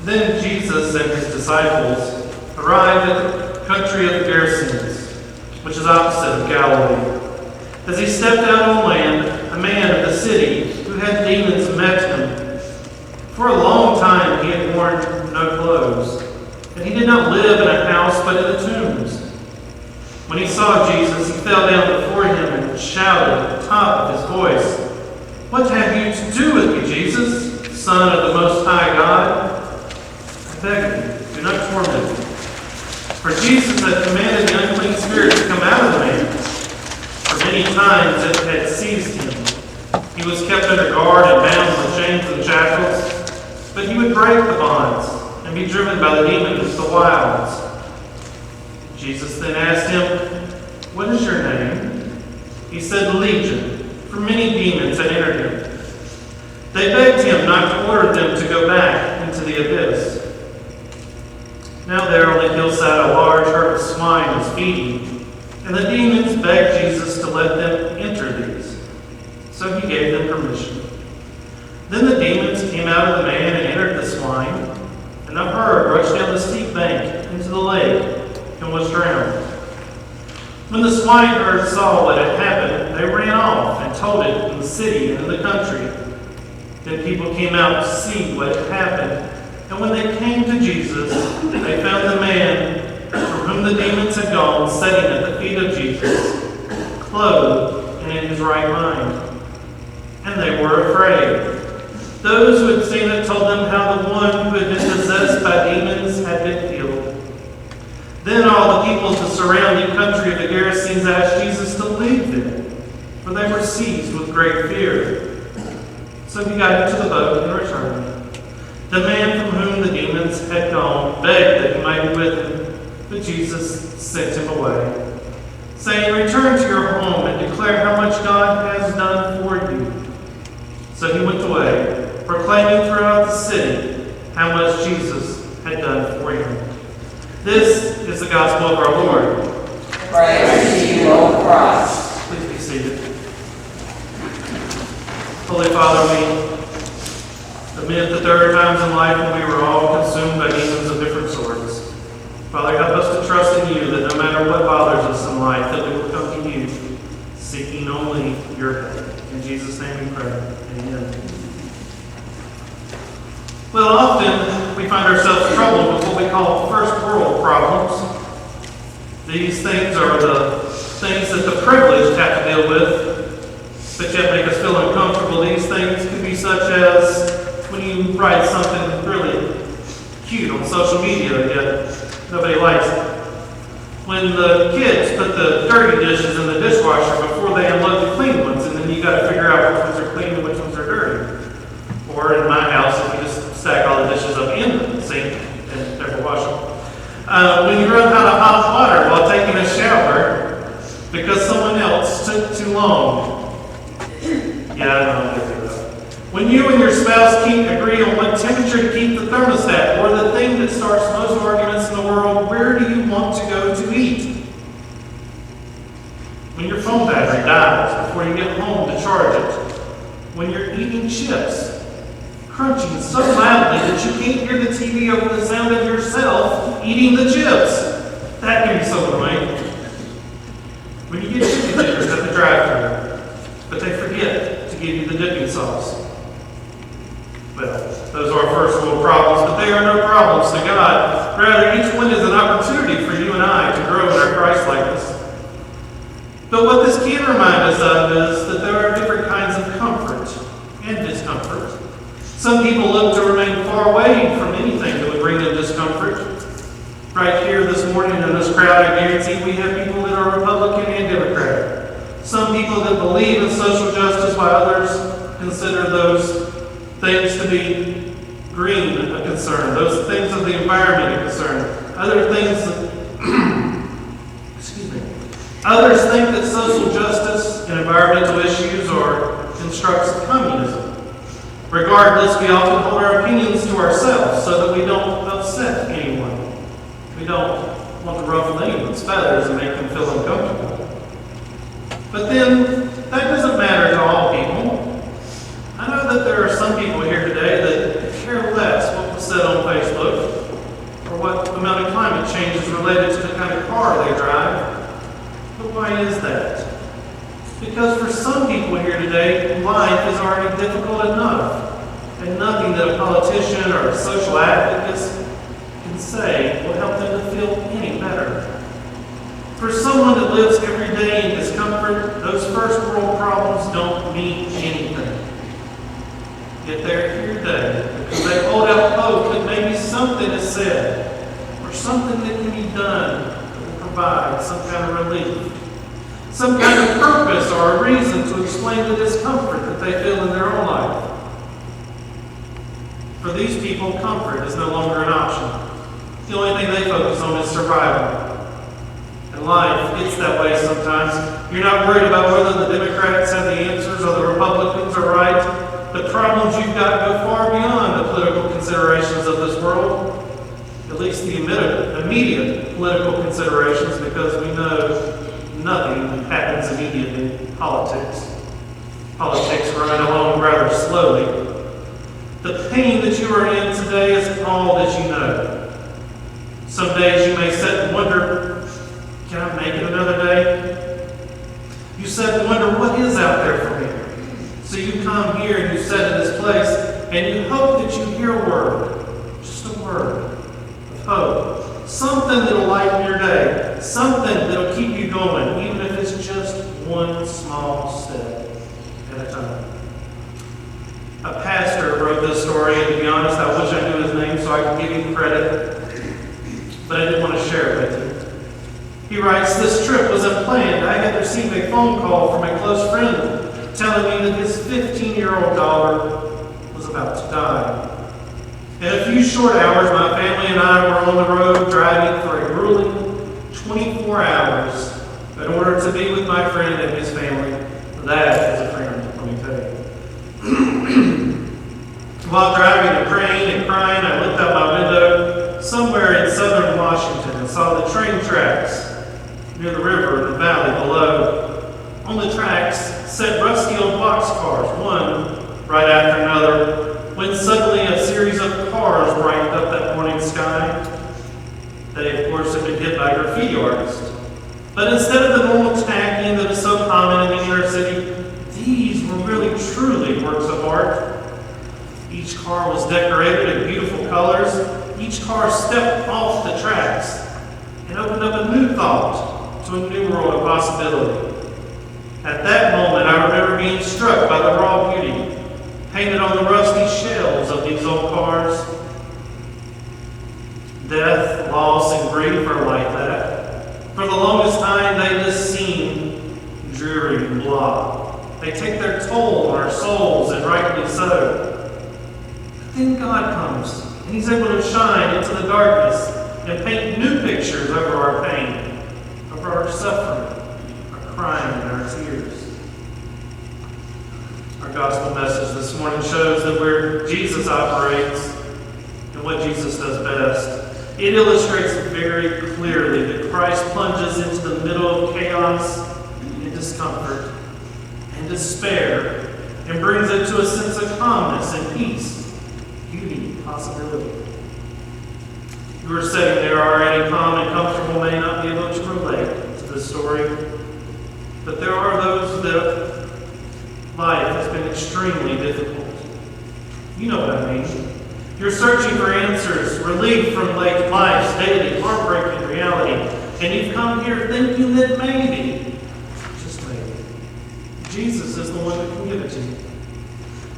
Then Jesus and his disciples arrived at the country of the Gerasenes, which is opposite of Galilee. As he stepped out on land, a man of the city who had demons met him. For a long time he had worn no clothes, and he did not live in a house but in the tombs. When he saw Jesus, he fell down before him and shouted at the top of his voice, "What have you to do with me, Jesus, Son of the Most High God? I beg you, do not torment me." For Jesus had commanded the unclean spirit to come out of the man. For many times it had seized him. He was kept under guard and bound with chains and shackles, but he would break the bonds and be driven by the demons into the wilds. Jesus then asked him, "What is your name?" He said, "Legion," for many demons had entered him. They begged him not to order them to go back into the abyss. Now there on the hillside a large herd of swine was feeding, and the demons begged Jesus to let them enter these. So he gave them permission. Then the demons came out of the man and entered the swine, and the herd rushed down the steep bank into the lake and was drowned. When the swineherd saw what had happened, they ran off and told it in the city and in the country. Then people came out to see what had happened, and when they came to Jesus, they found the man from whom the demons had gone sitting at the feet of Jesus, clothed and in his right mind. And they were afraid. Those who had seen it told them how the one who had been possessed by demons had been healed. Then all the people of the surrounding country of the Gerasenes asked Jesus to leave them, for they were seized with great fear. So he got into the boat and returned. The man from whom the demons had gone begged that he might be with him, but Jesus sent him away, saying, "Return to your home and declare how much God has done for you." So he went away, proclaiming throughout the city how much Jesus had done for him. This is the gospel of our Lord. Praise to you, O Christ. Please be seated. Holy Father, we admit that there are times in life when we were all consumed by demons of different sorts. Father, help us to trust in you that no matter what bothers us in life, that we will come to you, seeking only your help. In Jesus' name we pray. Amen. Well, often we find ourselves troubled with what we call first world problems. These things are the things that the privileged have to deal with, but yet make us feel uncomfortable. These things could be such as when you write something really cute on social media, yet nobody likes it. When the kids put the dirty dishes in the dishwasher before they unload the clean ones, and then you got to figure out which ones are clean and which ones are dirty. Or in my house, if you just stack all the dishes up in the sink and never wash them. When you run out of hot water while taking a shower because someone else took too long. Yeah, I know. When you and your spouse can't agree on what temperature to keep the thermostat, or the thing that starts most arguments in the world, where do you want to go to eat? When your phone battery dies before you get home to charge it. When you're eating chips, crunching so loudly that you can't hear the TV over the sound of yourself eating the chips. That can be so annoying. When you get chicken dippers at the drive-thru, but they forget to give you the dipping sauce. Well, those are first world problems, but they are no problems to God. Rather, each one is an opportunity for you and I to grow in our Christ-likeness. But what this can remind us of is that there are different kinds of comfort and discomfort. Some people look to remain far away from anything that would bring them discomfort. Right here this morning in this crowd, I guarantee we have people that are Republican and Democrat. Some people that believe in social justice, while others consider those things to be green a concern, those things of the environment a concern. Others think that social justice and environmental issues are constructs of communism. Regardless, we often hold our opinions to ourselves so that we don't upset anyone. We don't want to ruffle anyone's feathers and make them feel uncomfortable. But then, that doesn't matter to all people. I know that there are some people here today that care less what was said on Facebook related to the kind of car they drive. But why is that? Because for some people here today, life is already difficult enough, and nothing that a politician or a social advocate can say will help them to feel any better. For someone that lives every day in discomfort, those first world problems don't mean anything. Yet they're here today because they hold out hope that maybe something is said or something that can be done that will provide some kind of relief, some kind of purpose or a reason to explain the discomfort that they feel in their own life. For these people, comfort is no longer an option. The only thing they focus on is survival. In life, it's that way sometimes. You're not worried about whether the Democrats have the answers or the Republicans are right. The problems you've got go far beyond the political considerations of this world, at least the immediate political considerations, because we know nothing happens immediately in politics. Politics run along rather slowly. The pain that you are in today is all that you know. Some days you may sit and wonder, can I make it another day? You sit and wonder, what is out there for me? So you come here and you sit in this place and you hope that you hear a word, just a word of hope. Something that'll lighten your day. Something that'll keep you going, even if it's just one small step at a time. A pastor wrote this story, and to be honest, I wish I knew his name so I could give him credit, but I didn't want to share it with you. He writes, "This trip was unplanned. I had received a phone call from a close friend telling me that his 15-year-old daughter was about to die. In a few short hours, my family and I were on the road driving for a grueling 24 hours in order to be with my friend and his family. That is a friend, let me tell you. While driving and praying and crying, I looked out my window somewhere in southern Washington and saw the train tracks near the river and the valley below. On the tracks sat rusty old boxcars, one right after another, when suddenly a series of cars brightened up that morning sky. They, of course, had been hit by graffiti artists. But instead of the normal tagging that is so common in the inner city, these were really truly works of art. Each car was decorated in beautiful colors. Each car stepped off the tracks and opened up a new thought to a new world of possibility. At that moment, I remember being struck by the raw beauty painted on the rusty shells of these old cars. Death, loss, and grief are like that. For the longest time, they just seem dreary and blah. They take their toll on our souls, and rightly so. But then God comes, and He's able to shine into the darkness and paint new pictures over our pain, over our suffering, our crying, and our tears. Our gospel message this morning shows that where Jesus operates and what Jesus does best, it illustrates very clearly that Christ plunges into the middle of chaos and discomfort and despair and brings it to a sense of calmness and peace, beauty, possibility. You are sitting there already calm and comfortable, may not be able to relate to this story, but there are those that life has been extremely difficult. You know what I mean. You're searching for answers, relief from life's daily, heartbreaking reality, and you've come here thinking that maybe, just maybe, Jesus is the one that can give it to you.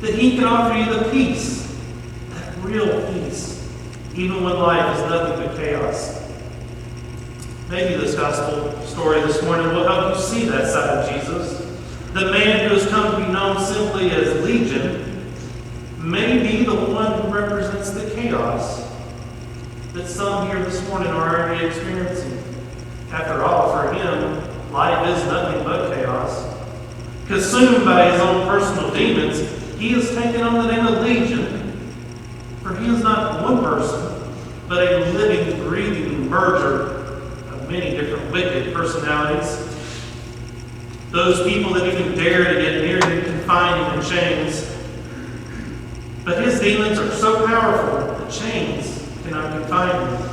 That He can offer you the peace, that real peace, even when life is nothing but chaos. Maybe this gospel story this morning will help you see that side of Jesus. The man who has come to be known simply as Legion may be the one who represents the chaos that some here this morning are already experiencing. After all, for him, life is nothing but chaos. Consumed by his own personal demons, he has taken on the name of Legion, for he is not one person, but a living, breathing merger of many different wicked personalities. Those people that even dare to get near him can find him in chains. But his demons are so powerful that chains cannot confine him.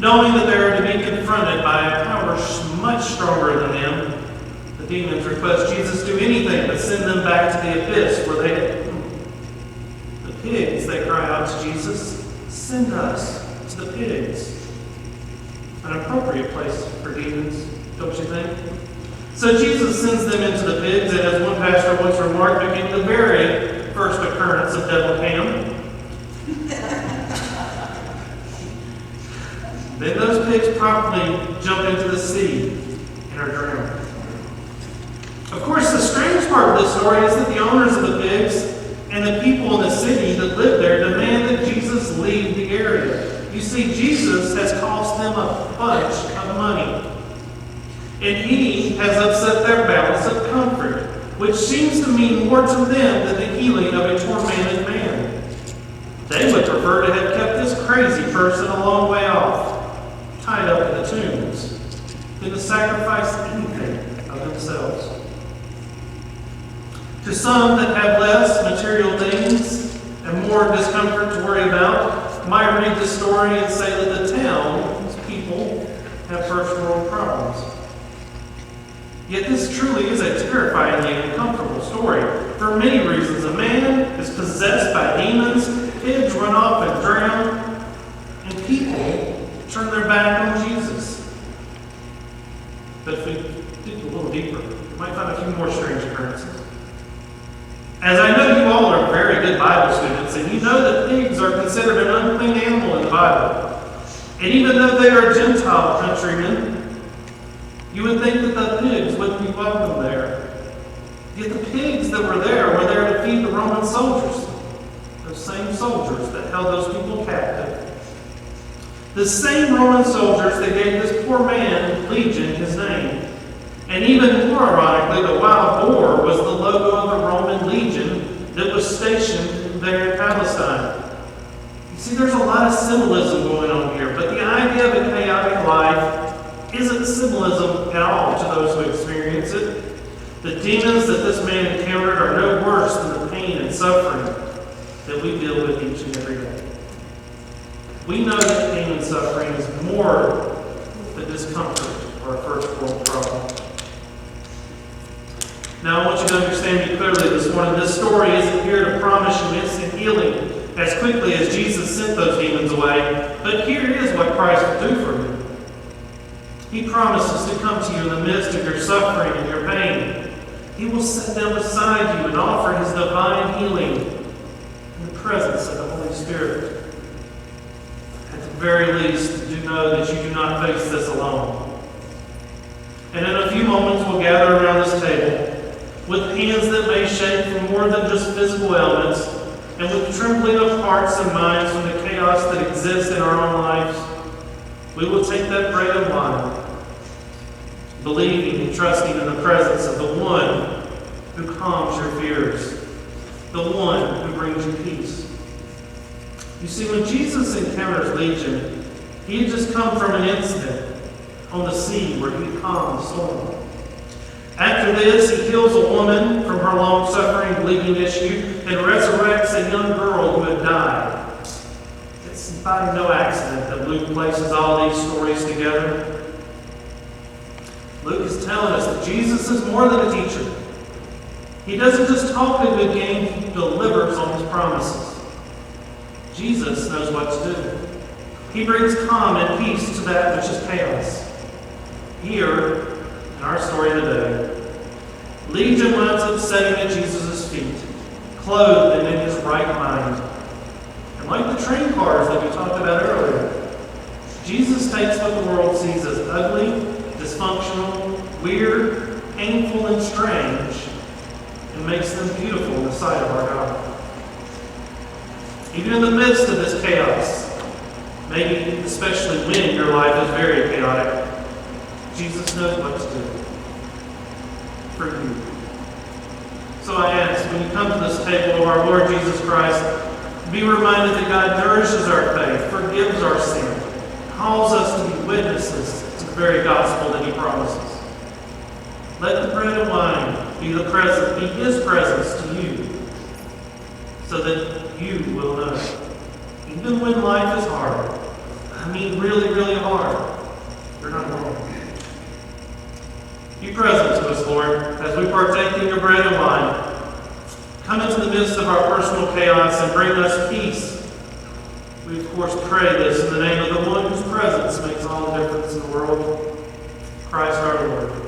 Knowing that they are to be confronted by a power much stronger than them, the demons request Jesus do anything but send them back to the abyss where they had come. The pigs, they cry out to Jesus, send us to the pigs. An appropriate place for demons, don't you think? So Jesus sends them into the pigs, and as one pastor once remarked, became the very first occurrence of devil ham. Then those pigs promptly jump into the sea and are drowned. Of course, the strange part of this story is that the owners of the pigs and the people in the city that live there demand that Jesus leave the area. You see, Jesus has cost them a bunch of money. And he has upset their balance of comfort, which seems to mean more to them than the healing of a tormented man. They would prefer to have kept this crazy person a long way off, tied up in the tombs, than to sacrifice anything of themselves. To some that have less material things and more discomfort to worry about, might read the story and say that the town's people have first world problems. Yet this truly is a terrifyingly uncomfortable story. For many reasons, a man is possessed by demons, pigs run off and drown, and people turn their back on Jesus. But if we dig a little deeper, we might find a few more strange occurrences. As I know you all are very good Bible students, and you know that pigs are considered an unclean animal in the Bible. And even though they are Gentile countrymen, you would think that the pigs wouldn't be welcome there. Yet the pigs that were there to feed the Roman soldiers, those same soldiers that held those people captive. The same Roman soldiers that gave this poor man, Legion, his name. And even more ironically, the wild boar was the logo of the Roman legion that was stationed there in Palestine. You see, there's a lot of symbolism going on here, but the idea of a chaotic life isn't symbolism at all to those who experience it. The demons that this man encountered are no worse than the pain and suffering that we deal with each and every day. We know that pain and suffering is more than discomfort or a first world problem. Now, I want you to understand me clearly this morning. This story isn't here to promise you instant healing as quickly as Jesus sent those demons away. But here is what Christ will do for you. He promises to come to you in the midst of your suffering and your pain. He will sit down beside you and offer his divine healing in the presence of the Holy Spirit. At the very least, do know that you do not face this alone. And in a few moments, we'll gather around this table with hands that may shake from more than just physical ailments, and with trembling of hearts and minds from the chaos that exists in our own lives. We will take that bread and wine, believing and trusting in the presence of the one who calms your fears, the one who brings you peace. You see, when Jesus encounters Legion, he had just come from an incident on the sea where he calmed the storm. After this, he heals a woman from her long-suffering bleeding issue and resurrects a young girl who had died. It's by no accident that Luke places all these stories together. Luke is telling us that Jesus is more than a teacher. He doesn't just talk a good game, he delivers on his promises. Jesus knows what to do. He brings calm and peace to that which is chaos. Here, in our story today, Legion winds up sitting at Jesus' feet, clothed and in his right mind. And like the train cars that we talked about earlier, Jesus takes what the world sees as ugly, dysfunctional, weird, painful, and strange, and makes them beautiful in the sight of our God. Even in the midst of this chaos, maybe especially when your life is very chaotic, Jesus knows what to do for you. So I ask, when you come to this table of our Lord Jesus Christ, be reminded that God nourishes our faith, forgives our sin, calls us to be witnesses to the very gospel that he promises. Let the bread and wine be his presence to you, so that you will know, even when life is hard, I mean really, really hard, you're not wrong. Be present to us, Lord, as we partake in your bread and wine. Come into the midst of our personal chaos and bring us peace. We, of course, pray this in the name of the one whose presence makes all the difference in the world, Christ our Lord.